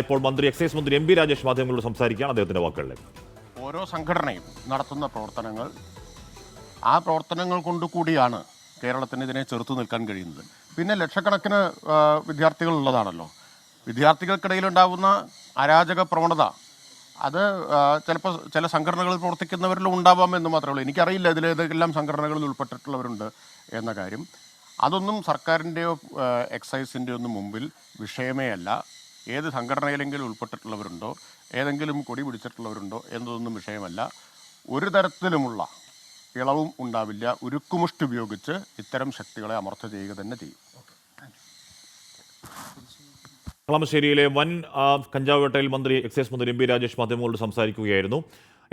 ഇപ്പോൾ എക്സൈസ് മന്ത്രി M P Rajesh മാധ്യമങ്ങളോട് സംസാരിക്കുകയാണ്. അദ്ദേഹത്തിന്റെ വാക്കുകളിൽ ഓരോ സംഘടനയും നടത്തുന്ന പ്രവർത്തനങ്ങൾ, ആ പ്രവർത്തനങ്ങൾ കൊണ്ടുകൂടിയാണ് കേരളത്തിന് ഇതിനെ ചെറുത്തു നിൽക്കാൻ കഴിയുന്നത്. പിന്നെ ലക്ഷക്കണക്കിന് വിദ്യാർത്ഥികൾ ഉള്ളതാണല്ലോ. വിദ്യാർത്ഥികൾക്കിടയിലുണ്ടാകുന്ന അരാജക പ്രവണത അത് ചിലപ്പോൾ ചില സംഘടനകളിൽ പ്രവർത്തിക്കുന്നവരിലും ഉണ്ടാവാമെന്ന് മാത്രമേ ഉള്ളൂ. എനിക്കറിയില്ല ഇതിലേതെല്ലാം സംഘടനകളിൽ ഉൾപ്പെട്ടിട്ടുള്ളവരുണ്ട് എന്ന കാര്യം. അതൊന്നും സർക്കാരിൻ്റെയോ എക്സൈസിൻ്റെയോ ഒന്നും മുമ്പിൽ വിഷയമേ അല്ല. ഏത് സംഘടനയിലെങ്കിലും ഉൾപ്പെട്ടിട്ടുള്ളവരുണ്ടോ, ഏതെങ്കിലും കൊടി പിടിച്ചിട്ടുള്ളവരുണ്ടോ എന്നതൊന്നും വിഷയമല്ല. ഒരു തരത്തിലുമുള്ള ഇളവും ഉണ്ടാവില്ല. ഉരുക്കുമുഷ്ടി ഉപയോഗിച്ച് ഇത്തരം ശക്തികളെ അമർച്ച ചെയ്യുക തന്നെ ചെയ്യും. കളമശ്ശേരിയിലെ വൻ കഞ്ചാവ് വേട്ടയിൽ എക്സൈസ് മന്ത്രി എം പി രാജേഷ് മാധ്യമങ്ങളോട് സംസാരിക്കുകയായിരുന്നു.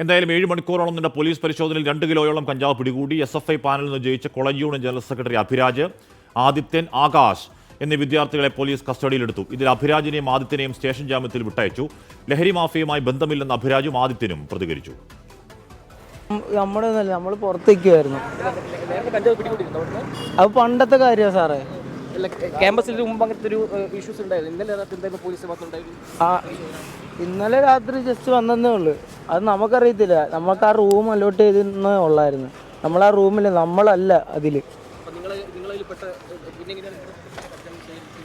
എന്തായാലും 7 മണിക്കൂറോളം നീണ്ട പോലീസ് പരിശോധനയിൽ 2 കിലോയോളം കഞ്ചാവ് പിടികൂടി. SFI പാനലിൽ നിന്ന് ജയിച്ച college union general secretary Abhiraj, Adithyan, Akash എന്നീ വിദ്യാർത്ഥികളെ പോലീസ് കസ്റ്റഡിയിലെടുത്തു. ഇതിൽ അഭിരാജിനെയും ആദിത്യനെയും സ്റ്റേഷൻ ജാമ്യത്തിൽ വിട്ടയച്ചു. ലഹരി മാഫിയയുമായി ബന്ധമില്ലെന്ന് അഭിരാജും ആദിത്യനും പ്രതികരിച്ചു. നമ്മൾ പുറത്തേക്കുമായിരുന്നു. അത് പണ്ടത്തെ കാര്യമാണ് സാറേ. ക്യാമ്പസിൽ മുമ്പ് അങ്ങനത്തെ ഒരു ഇഷ്യൂസ് ഉണ്ടായിരുന്നു. ഇന്നലെ രാത്രി ജസ്റ്റ് വന്നതേ ഉള്ളൂ. അത് നമുക്കറിയത്തില്ല. നമുക്ക് ആ റൂം അലോട്ട് ചെയ്തിരുന്നേ ഉള്ളായിരുന്നു. നമ്മൾ ആ റൂമിൽ നമ്മളല്ല അതിൽ.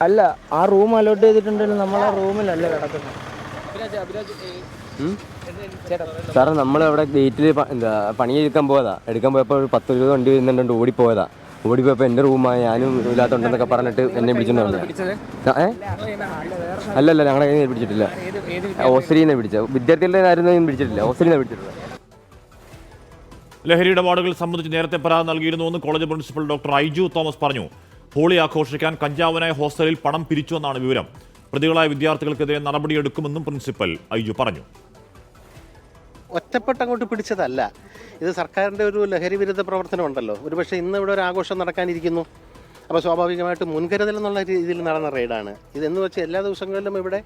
അല്ല, ആ റൂം അലോട്ട് ചെയ്തിട്ടുണ്ടെങ്കിൽ നമ്മൾ ആ റൂമിലല്ല കിടക്കുന്നത്. സാറേ, നമ്മളവിടെ ഗേറ്റിൽ പണി എടുക്കാൻ പോയപ്പോൾ ഒരു 10-20 വണ്ടി വരുന്നുണ്ട്. ഓടിപ്പോയപ്പോൾ എൻ്റെ റൂമായി ഞാനും ഇല്ലാത്തുണ്ടെന്നൊക്കെ പറഞ്ഞിട്ട് എന്നെ പിടിച്ചിട്ടുണ്ടാവില്ല. അല്ലല്ല, ഞങ്ങളെ കയ്യിൽ പിടിച്ചിട്ടില്ല. ഹോസ്റ്റലിൽ പിടിച്ച വിദ്യാർത്ഥികളുടെ ആരും പിടിച്ചിട്ടില്ല. ഹോസ്റ്റലിൽ പിടിച്ചിട്ടില്ല. ലഹരി ഇടപാടുകൾ സംബന്ധിച്ച് നേരത്തെ പരാതി നൽകിയിരുന്നുവെന്ന് college principal doctor Aiju Thomas പറഞ്ഞു. ഹോളി ആഘോഷിക്കാൻ കഞ്ചാവിനായി ഹോസ്റ്റലിൽ പണം പിരിച്ചുവെന്നാണ് വിവരം. പ്രതികളായ വിദ്യാർത്ഥികൾക്കെതിരെ നടപടിയെടുക്കുമെന്നും പ്രിൻസിപ്പൽ ഐജു പറഞ്ഞു. ഒറ്റപ്പെട്ടങ്ങോട്ട് പിടിച്ചതല്ല ഇത്. സർക്കാരിൻ്റെ ഒരു ലഹരി വിരുദ്ധ പ്രവർത്തനമുണ്ടല്ലോ. ഒരുപക്ഷെ ഇന്ന് ഇവിടെ ഒരു ആഘോഷം നടക്കാനിരിക്കുന്നു. അപ്പോൾ സ്വാഭാവികമായിട്ട് മുൻകരുതൽ എന്നുള്ള രീതിയിൽ നടന്ന റെയ്ഡാണ് ഇതെന്ന് വെച്ച് എല്ലാ ദിവസങ്ങളിലും ഇവിടെ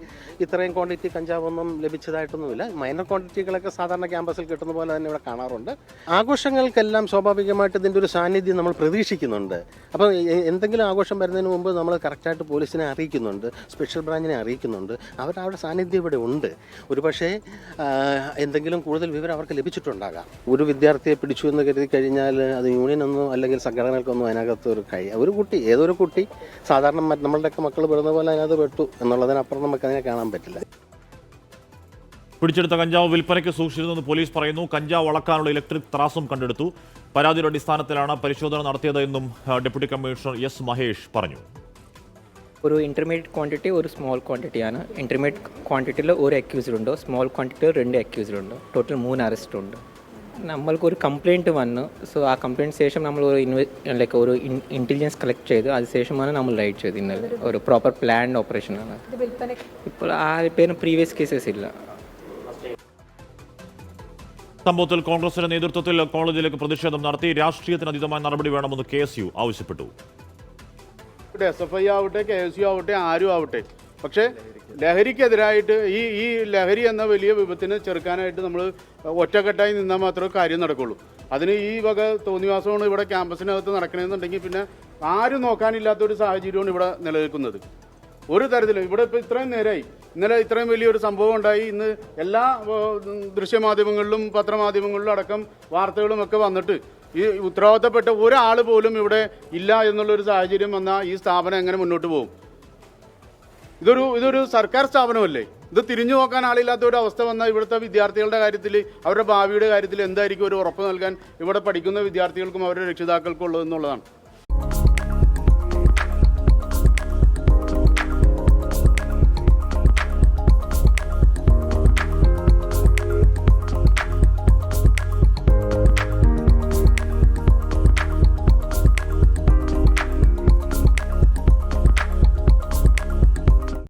ഇത്രയും ക്വാണ്ടിറ്റി കഞ്ചാവൊന്നും ലഭിച്ചതായിട്ടൊന്നുമില്ല. മൈനർ ക്വാണ്ടിറ്റികളൊക്കെ സാധാരണ ക്യാമ്പസിൽ കിട്ടുന്ന പോലെ തന്നെ ഇവിടെ കാണാറുണ്ട്. ആഘോഷങ്ങൾക്കെല്ലാം സ്വാഭാവികമായിട്ട് ഇതിൻ്റെ ഒരു സാന്നിധ്യം നമ്മൾ പ്രതീക്ഷിക്കുന്നുണ്ട്. അപ്പോൾ എന്തെങ്കിലും ആഘോഷം വരുന്നതിന് മുമ്പ് നമ്മൾ കറക്റ്റായിട്ട് പോലീസിനെ അറിയിക്കുന്നുണ്ട്, സ്പെഷ്യൽ ബ്രാഞ്ചിനെ അറിയിക്കുന്നുണ്ട്. അവരുടെ സാന്നിധ്യം ഇവിടെ ഉണ്ട്. ഒരുപക്ഷെ എന്തെങ്കിലും കൂടുതൽ വിവരം അവർക്ക് ലഭിച്ചിട്ടുണ്ടാകാം. ഒരു വിദ്യാർത്ഥിയെ പിടിച്ചു എന്ന് കരുതി കഴിഞ്ഞാൽ അത് യൂണിയനൊന്നും അല്ലെങ്കിൽ സംഘടനകൾക്കൊന്നും അതിനകത്ത് ഒരു കുട്ടി, ഏതൊരു കുട്ടി സാധാരണ നമ്മളുടെയൊക്കെ മക്കൾ പെടുന്ന പോലെ അതിനകത്ത് പെട്ടു എന്നുള്ളതിനപ്പുറം നമുക്ക് അതിനെ കാണാൻ പറ്റില്ല. പിടിച്ചെടുത്ത കഞ്ചാവ് വിൽപ്പനയ്ക്ക് സൂക്ഷിച്ചിരുന്നെന്ന് പോലീസ് പറയുന്നു. കഞ്ചാവ് അളക്കാനുള്ള ഇലക്ട്രിക് ത്രാസും കണ്ടെടുത്തു. പരാതിയുടെ അടിസ്ഥാനത്തിലാണ് പരിശോധന നടത്തിയതെന്നും ഡെപ്യൂട്ടി കമ്മീഷണർ എസ് മഹേഷ് പറഞ്ഞു. ഒരു ഇന്റർമീഡിയറ്റ് ക്വാണ്ടിറ്റി, ഒരു സ്മോൾ ക്വാണ്ടിറ്റിയാണ്. ഇന്റർമീഡിയറ്റ് ക്വാണ്ടിറ്റിയിൽ ഒരു അക്യൂസ്ഡ് ഉണ്ട്, സ്മോൾ ക്വാണ്ടിറ്റിയിൽ 2 അക്യൂസ്ഡ് ഉണ്ട്. ടോട്ടൽ 3 അറസ്റ്റ് ഉണ്ട്. നമ്മൾക്കൊരു കംപ്ലയിൻറ്റ് വന്നു. സോ ആ കംപ്ലയിൻറ്റ് ശേഷം നമ്മൾ ഒരു ഇൻ്റലിജൻസ് കളക്ട് ചെയ്ത് അതിനുശേഷമാണ് നമ്മൾ റൈഡ് ചെയ്ത്. ഇന്നലെ ഒരു പ്രോപ്പർ പ്ലാൻഡ് ഓപ്പറേഷനാണ്. ഇപ്പോൾ ആ പേര് പ്രീവിയസ് കേസസ് ഇല്ല. സംഭവത്തിൽ കോൺഗ്രസിന്റെ നേതൃത്വത്തിൽ കോളേജിലേക്ക് പ്രതിഷേധം നടത്തി. രാഷ്ട്രീയത്തിന് അതീതമായ നടപടി വേണമെന്ന് KSU ആവശ്യപ്പെട്ടു. SFI ആവട്ടെ, KSU ആവട്ടെ, ആരും ആവട്ടെ, പക്ഷേ ലഹരിക്കെതിരായിട്ട് ഈ ലഹരി എന്ന വലിയ വിപത്തിനെ ചെറുക്കാനായിട്ട് നമ്മൾ ഒറ്റക്കെട്ടായി നിന്നാൽ മാത്രമേ കാര്യം നടക്കുള്ളൂ. അതിന് ഈ വക തോന്നിവാസമാണ് ഇവിടെ ക്യാമ്പസിനകത്ത് നടക്കണമെന്നുണ്ടെങ്കിൽ പിന്നെ ആരും നോക്കാനില്ലാത്തൊരു സാഹചര്യമാണ് ഇവിടെ നിലനിൽക്കുന്നത്. ഒരു തരത്തിലും ഇവിടെ ഇപ്പോൾ ഇത്രയും നേരമായി, ഇന്നലെ ഇത്രയും വലിയൊരു സംഭവം ഉണ്ടായി. ഇന്ന് എല്ലാ ദൃശ്യമാധ്യമങ്ങളിലും പത്രമാധ്യമങ്ങളിലും അടക്കം വാർത്തകളും ഒക്കെ വന്നിട്ട് ഈ ഉത്തരവാദിത്തപ്പെട്ട ഒരാൾ പോലും ഇവിടെ ഇല്ല എന്നുള്ളൊരു സാഹചര്യം വന്നാൽ ഈ സ്ഥാപനം എങ്ങനെ മുന്നോട്ട് പോകും? ഇതൊരു സർക്കാർ സ്ഥാപനമല്ലേ? ഇത് തിരിഞ്ഞു നോക്കാൻ ആളില്ലാത്ത ഒരു അവസ്ഥ വന്നാൽ ഇവിടുത്തെ വിദ്യാർത്ഥികളുടെ കാര്യത്തിൽ, അവരുടെ ഭാവിയുടെ കാര്യത്തിൽ എന്തായിരിക്കും ഒരു ഉറപ്പ് നൽകാൻ ഇവിടെ പഠിക്കുന്ന വിദ്യാർത്ഥികൾക്കും അവരുടെ രക്ഷിതാക്കൾക്കും ഉള്ളതെന്നുള്ളതാണ്.